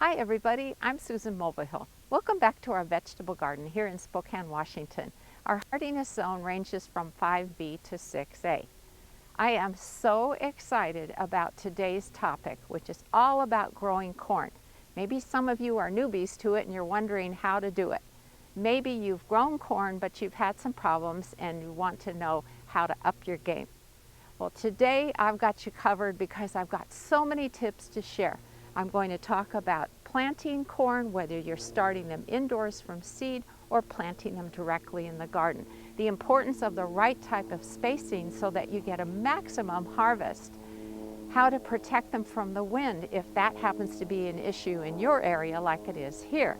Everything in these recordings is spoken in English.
Hi everybody, I'm Susan Mulvihill. Welcome back to our vegetable garden here in Spokane, Washington. Our hardiness zone ranges from 5B to 6A. I am so excited about today's topic, which is all about growing corn. Maybe some of you are newbies to it and you're wondering how to do it. Maybe you've grown corn but you've had some problems and you want to know how to up your game. Well, today I've got you covered because I've got so many tips to share. I'm going to talk about planting corn, whether you're starting them indoors from seed or planting them directly in the garden. The importance of the right type of spacing so that you get a maximum harvest. How to protect them from the wind if that happens to be an issue in your area like it is here.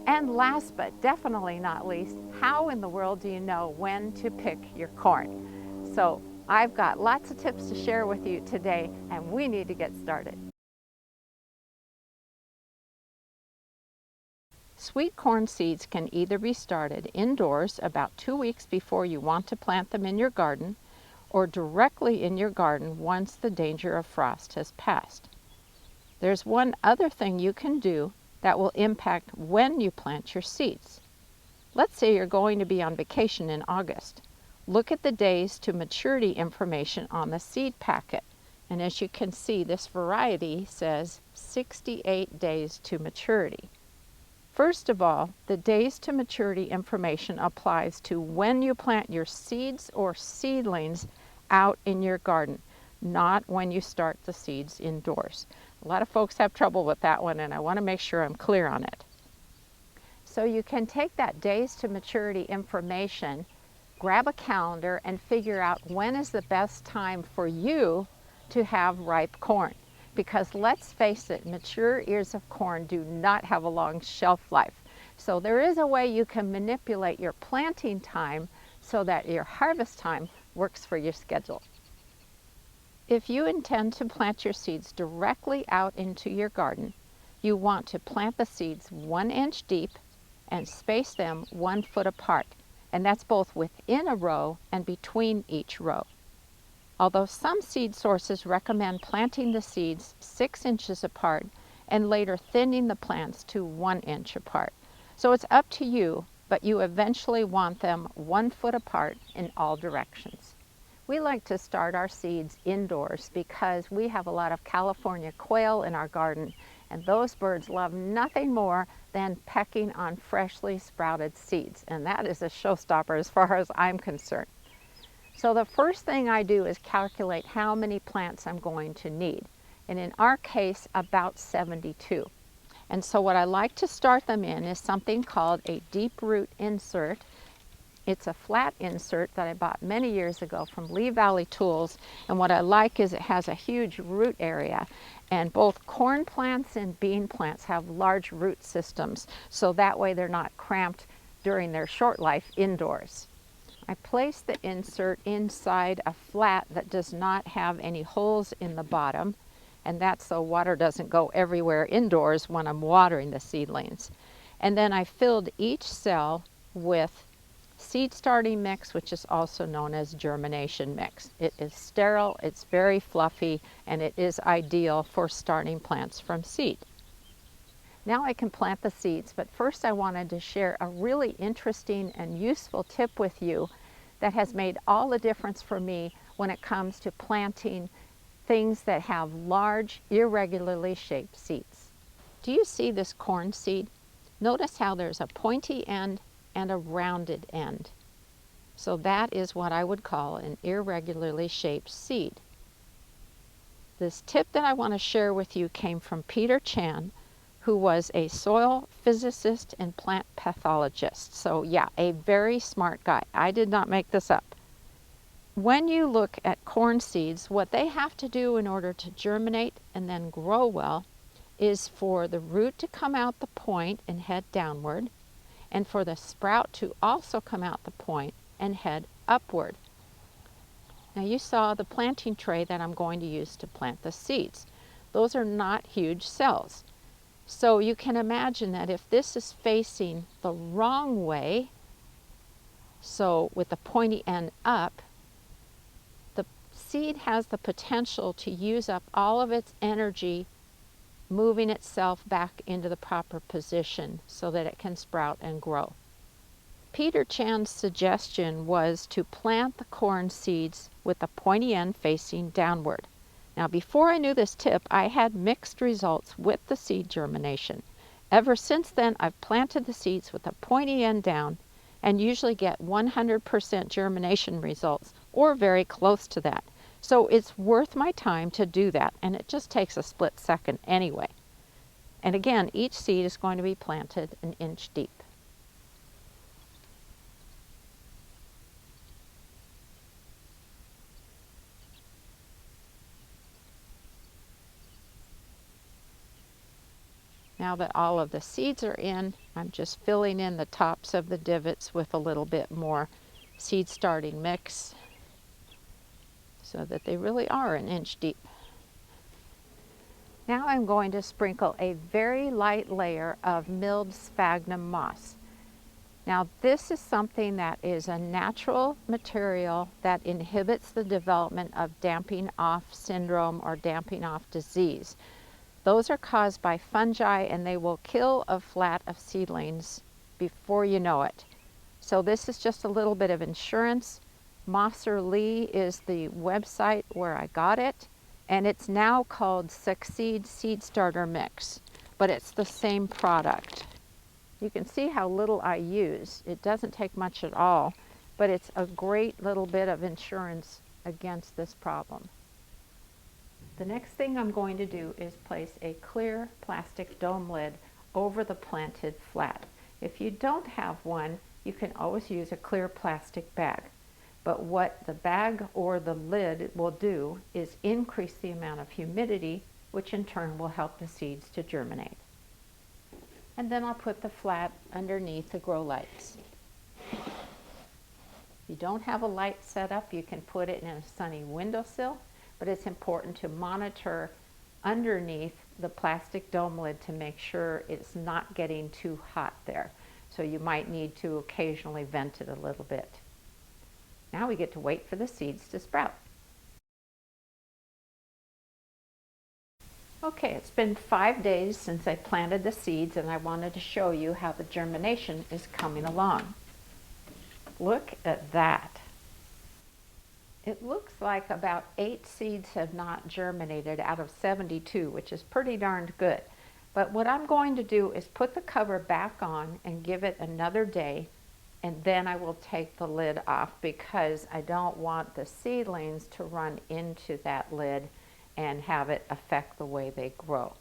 And last but definitely not least, how in the world do you know when to pick your corn? So I've got lots of tips to share with you today and we need to get started. Sweet corn seeds can either be started indoors about 2 weeks before you want to plant them in your garden, or directly in your garden once the danger of frost has passed. There's one other thing you can do that will impact when you plant your seeds. Let's say you're going to be on vacation in August. Look at the days to maturity information on the seed packet. And as you can see, this variety says 68 days to maturity. First of all, the days to maturity information applies to when you plant your seeds or seedlings out in your garden, not when you start the seeds indoors. A lot of folks have trouble with that one, and I want to make sure I'm clear on it. So you can take that days to maturity information, grab a calendar, and figure out when is the best time for you to have ripe corn. Because let's face it, mature ears of corn do not have a long shelf life. So there is a way you can manipulate your planting time so that your harvest time works for your schedule. If you intend to plant your seeds directly out into your garden, you want to plant the seeds 1 inch deep and space them 1 foot apart. And that's both within a row and between each row. Although some seed sources recommend planting the seeds 6 inches apart and later thinning the plants to 1 inch apart. So it's up to you, but you eventually want them 1 foot apart in all directions. We like to start our seeds indoors because we have a lot of California quail in our garden, and those birds love nothing more than pecking on freshly sprouted seeds, and that is a showstopper as far as I'm concerned. So the first thing I do is calculate how many plants I'm going to need. And in our case, about 72. And so what I like to start them in is something called a deep root insert. It's a flat insert that I bought many years ago from Lee Valley Tools. And what I like is it has a huge root area. And both corn plants and bean plants have large root systems. So that way they're not cramped during their short life indoors. I place the insert inside a flat that does not have any holes in the bottom, and that's so water doesn't go everywhere indoors when I'm watering the seedlings. And then I filled each cell with seed starting mix, which is also known as germination mix. It is sterile, it's very fluffy, and it is ideal for starting plants from seed. Now I can plant the seeds, but first I wanted to share a really interesting and useful tip with you that has made all the difference for me when it comes to planting things that have large, irregularly shaped seeds. Do you see this corn seed? Notice how there's a pointy end and a rounded end. So that is what I would call an irregularly shaped seed. This tip that I want to share with you came from Peter Chan, who was a soil physicist and plant pathologist. So yeah, a very smart guy. I did not make this up. When you look at corn seeds, what they have to do in order to germinate and then grow well is for the root to come out the point and head downward, and for the sprout to also come out the point and head upward. Now you saw the planting tray that I'm going to use to plant the seeds. Those are not huge cells. So you can imagine that if this is facing the wrong way, so with the pointy end up, the seed has the potential to use up all of its energy moving itself back into the proper position so that it can sprout and grow. Peter Chan's suggestion was to plant the corn seeds with the pointy end facing downward. Now, before I knew this tip, I had mixed results with the seed germination. Ever since then, I've planted the seeds with the pointy end down and usually get 100% germination results, or very close to that. So it's worth my time to do that, and it just takes a split second anyway. And again, each seed is going to be planted an inch deep. Now that all of the seeds are in, I'm just filling in the tops of the divots with a little bit more seed starting mix so that they really are an inch deep. Now I'm going to sprinkle a very light layer of milled sphagnum moss. Now this is something that is a natural material that inhibits the development of damping off syndrome or damping off disease. Those are caused by fungi, and they will kill a flat of seedlings before you know it. So this is just a little bit of insurance. Mosser Lee is the website where I got it, and it's now called Succeed Seed Starter Mix, but it's the same product. You can see how little I use. It doesn't take much at all, but it's a great little bit of insurance against this problem. The next thing I'm going to do is place a clear plastic dome lid over the planted flat. If you don't have one, you can always use a clear plastic bag. But what the bag or the lid will do is increase the amount of humidity, which in turn will help the seeds to germinate. And then I'll put the flat underneath the grow lights. If you don't have a light set up, you can put it in a sunny windowsill, but it's important to monitor underneath the plastic dome lid to make sure it's not getting too hot there. So you might need to occasionally vent it a little bit. Now we get to wait for the seeds to sprout. Okay, it's been 5 days since I planted the seeds, and I wanted to show you how the germination is coming along. Look at that. It looks like about 8 seeds have not germinated out of 72, which is pretty darned good. But what I'm going to do is put the cover back on and give it another day, and then I will take the lid off because I don't want the seedlings to run into that lid and have it affect the way they grow.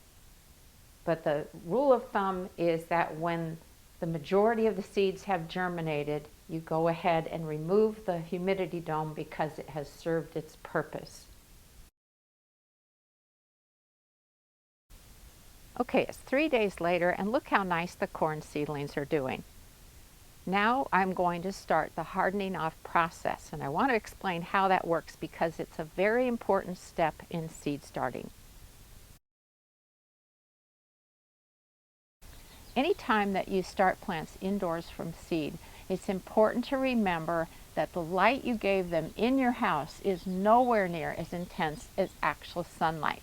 But the rule of thumb is that when the majority of the seeds have germinated, you go ahead and remove the humidity dome because it has served its purpose. Okay, it's 3 days later, and look how nice the corn seedlings are doing. Now I'm going to start the hardening off process, and I want to explain how that works because it's a very important step in seed starting. Anytime that you start plants indoors from seed, it's important to remember that the light you gave them in your house is nowhere near as intense as actual sunlight.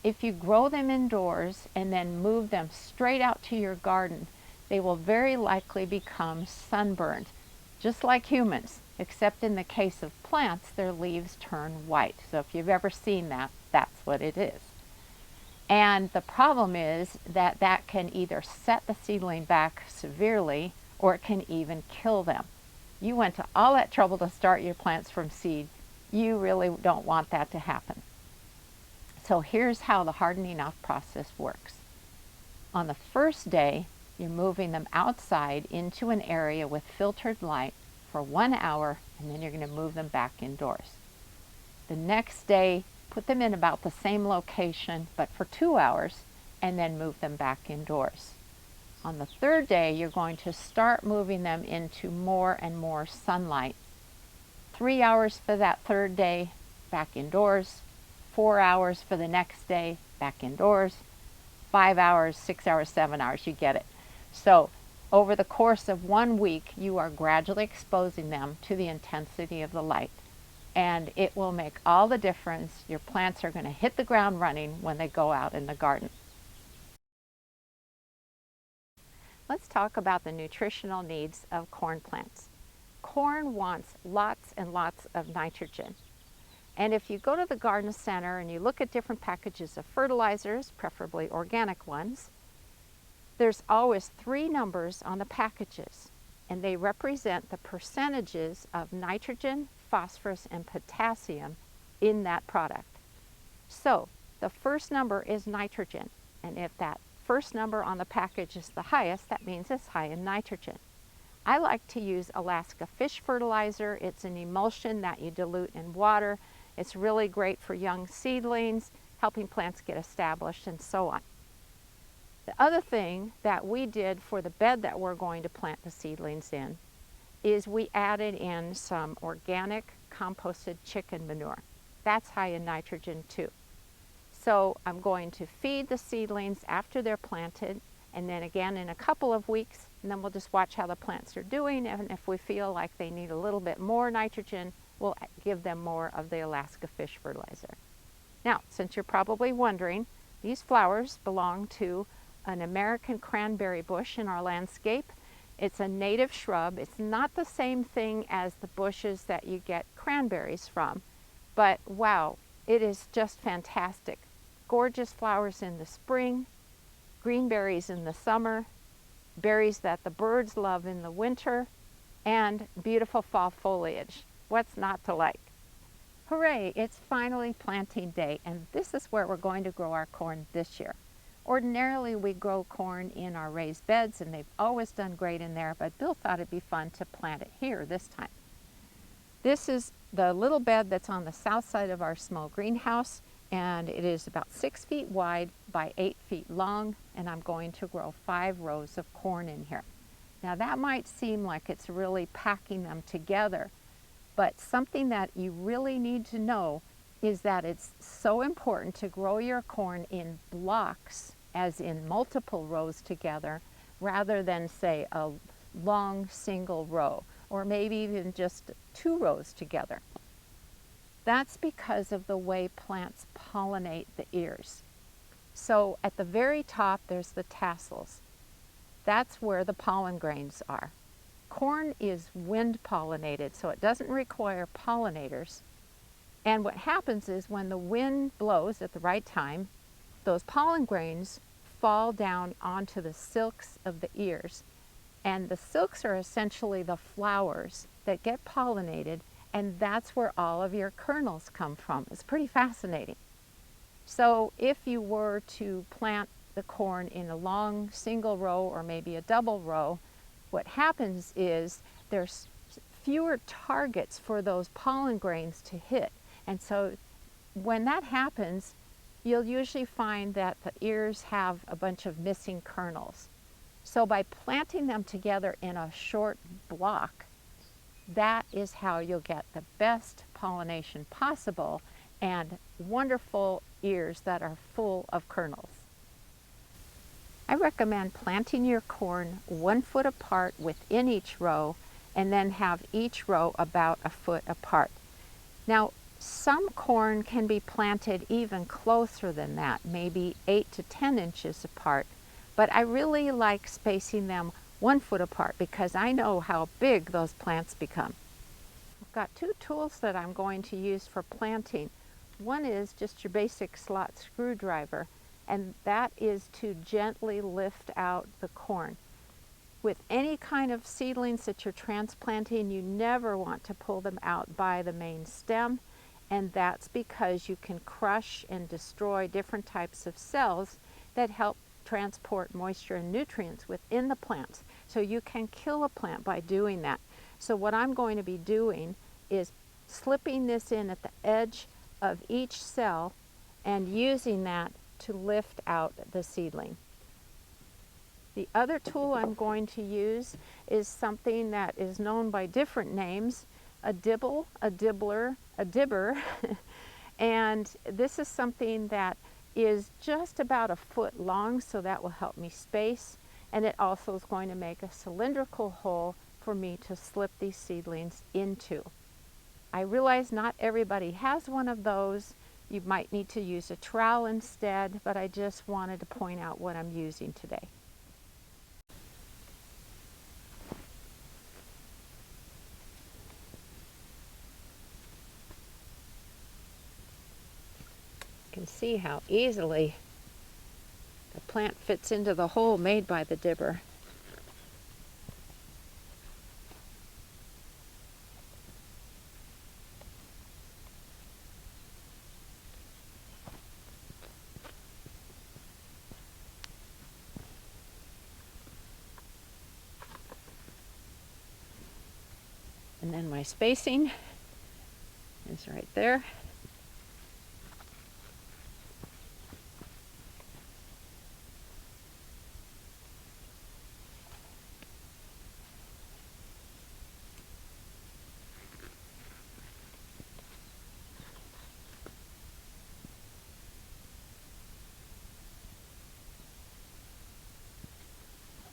If you grow them indoors and then move them straight out to your garden, they will very likely become sunburned, just like humans, except in the case of plants, their leaves turn white. So if you've ever seen that, that's what it is. And the problem is that that can either set the seedling back severely or it can even kill them. You went to all that trouble to start your plants from seed. You really don't want that to happen. So here's how the hardening off process works. On the first day, you're moving them outside into an area with filtered light for 1 hour, and then you're going to move them back indoors. The next day, put them in about the same location, but for 2 hours, and then move them back indoors. On the third day, you're going to start moving them into more and more sunlight. 3 hours for that third day, back indoors. 4 hours for the next day, back indoors. 5 hours, 6 hours, 7 hours, you get it. So over the course of 1 week, you are gradually exposing them to the intensity of the light. And it will make all the difference. Your plants are going to hit the ground running when they go out in the garden. Let's talk about the nutritional needs of corn plants. Corn wants lots and lots of nitrogen. And if you go to the garden center and you look at different packages of fertilizers, preferably organic ones, there's always 3 numbers on the packages, and they represent the percentages of nitrogen, phosphorus, and potassium in that product. So the first number is nitrogen, and if that first number on the package is the highest, that means it's high in nitrogen. I like to use Alaska fish fertilizer. It's an emulsion that you dilute in water. It's really great for young seedlings, helping plants get established, and so on. The other thing that we did for the bed that we're going to plant the seedlings in is we added in some organic composted chicken manure. That's high in nitrogen too. So I'm going to feed the seedlings after they're planted, and then again in a couple of weeks, and then we'll just watch how the plants are doing, and if we feel like they need a little bit more nitrogen, we'll give them more of the Alaska fish fertilizer. Now, since you're probably wondering, these flowers belong to an American cranberry bush in our landscape. It's a native shrub. It's not the same thing as the bushes that you get cranberries from, but wow, it is just fantastic. Gorgeous flowers in the spring, green berries in the summer, berries that the birds love in the winter, and beautiful fall foliage. What's not to like? Hooray, it's finally planting day, and this is where we're going to grow our corn this year. Ordinarily, we grow corn in our raised beds, and they've always done great in there, but Bill thought it'd be fun to plant it here this time. This is the little bed that's on the south side of our small greenhouse, and it is about 6 feet wide by 8 feet long, and I'm going to grow 5 rows of corn in here. Now that might seem like it's really packing them together, but something that you really need to know is that it's so important to grow your corn in blocks, as in multiple rows together, rather than say a long single row, or maybe even just 2 rows together. That's because of the way plants pollinate the ears. So at the very top, there's the tassels. That's where the pollen grains are. Corn is wind pollinated, so it doesn't require pollinators. And what happens is when the wind blows at the right time, those pollen grains fall down onto the silks of the ears. And the silks are essentially the flowers that get pollinated, and that's where all of your kernels come from. It's pretty fascinating. So if you were to plant the corn in a long single row or maybe a double row, what happens is there's fewer targets for those pollen grains to hit. And so when that happens, you'll usually find that the ears have a bunch of missing kernels. So by planting them together in a short block, that is how you'll get the best pollination possible and wonderful ears that are full of kernels. I recommend planting your corn 1 foot apart within each row, and then have each row about a foot apart. Now, some corn can be planted even closer than that, maybe 8 to 10 inches apart, but I really like spacing them 1 foot apart because I know how big those plants become. I've got 2 tools that I'm going to use for planting. One is just your basic slot screwdriver, and that is to gently lift out the corn. With any kind of seedlings that you're transplanting, you never want to pull them out by the main stem, and that's because you can crush and destroy different types of cells that help transport moisture and nutrients within the plants. So you can kill a plant by doing that. So what I'm going to be doing is slipping this in at the edge of each cell and using that to lift out the seedling. The other tool I'm going to use is something that is known by different names, a dibble, a dibbler, a dibber, and this is something that is just about a foot long, so that will help me space, and it also is going to make a cylindrical hole for me to slip these seedlings into. I realize not everybody has one of those. You might need to use a trowel instead, but I just wanted to point out what I'm using today. see how easily the plant fits into the hole made by the dibber. And then my spacing is right there.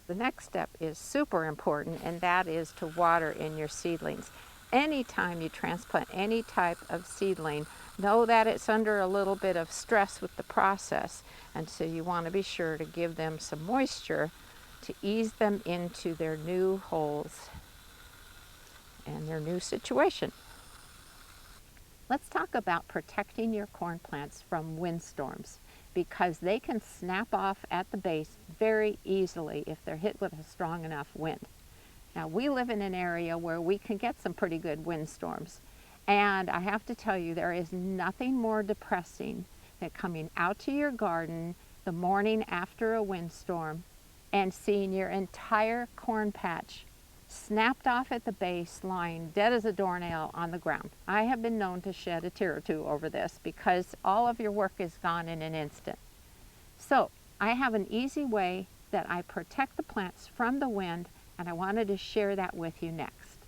The next step is super important, and that is to water in your seedlings. Anytime you transplant any type of seedling, know that it's under a little bit of stress with the process, and so you want to be sure to give them some moisture to ease them into their new holes and their new situation. Let's talk about protecting your corn plants from windstorms, because they can snap off at the base very easily if they're hit with a strong enough wind. Now, we live in an area where we can get some pretty good windstorms, and I have to tell you, there is nothing more depressing than coming out to your garden the morning after a windstorm and seeing your entire corn patch snapped off at the base, lying dead as a doornail on the ground. I have been known to shed a tear or two over this because all of your work is gone in an instant. So I have an easy way that I protect the plants from the wind, and I wanted to share that with you next.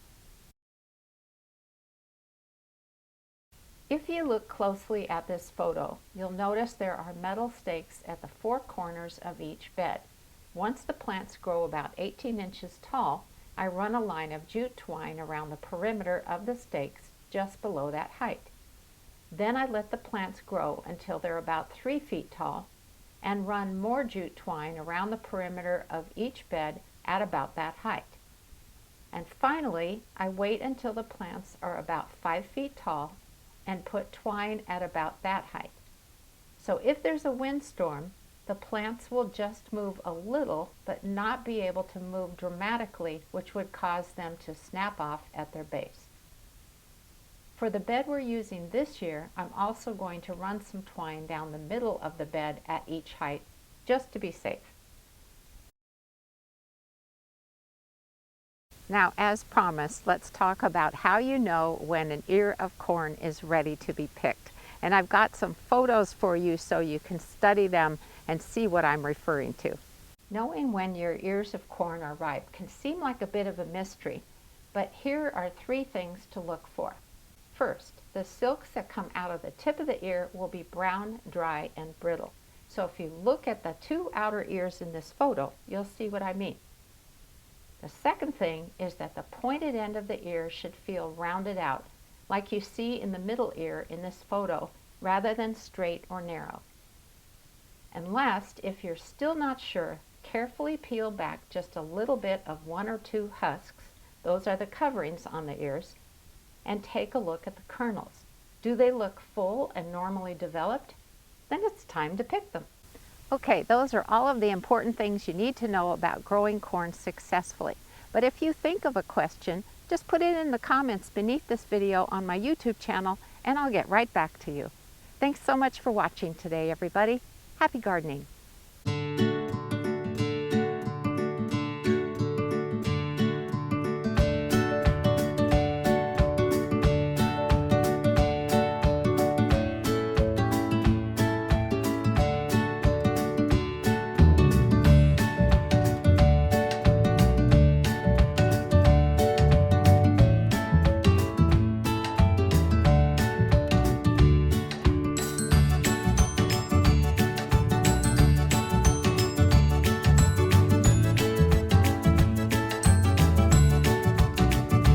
If you look closely at this photo, you'll notice there are metal stakes at the four corners of each bed. Once the plants grow about 18 inches tall, I run a line of jute twine around the perimeter of the stakes just below that height. Then I let the plants grow until they're about 3 feet tall and run more jute twine around the perimeter of each bed at about that height. And finally, I wait until the plants are about 5 feet tall and put twine at about that height. So if there's a windstorm, the plants will just move a little, but not be able to move dramatically, which would cause them to snap off at their base. For the bed we're using this year, I'm also going to run some twine down the middle of the bed at each height, just to be safe. Now, as promised, let's talk about how you know when an ear of corn is ready to be picked. And I've got some photos for you so you can study them and see what I'm referring to. Knowing when your ears of corn are ripe can seem like a bit of a mystery, but here are 3 things to look for. First, the silks that come out of the tip of the ear will be brown, dry, and brittle. So if you look at the 2 outer ears in this photo, you'll see what I mean. The second thing is that the pointed end of the ear should feel rounded out, like you see in the middle ear in this photo, rather than straight or narrow. And last, if you're still not sure, carefully peel back just a little bit of 1 or 2 husks, those are the coverings on the ears, and take a look at the kernels. Do they look full and normally developed? Then it's time to pick them. Okay, those are all of the important things you need to know about growing corn successfully. But if you think of a question, just put it in the comments beneath this video on my YouTube channel, and I'll get right back to you. Thanks so much for watching today, everybody. Happy gardening!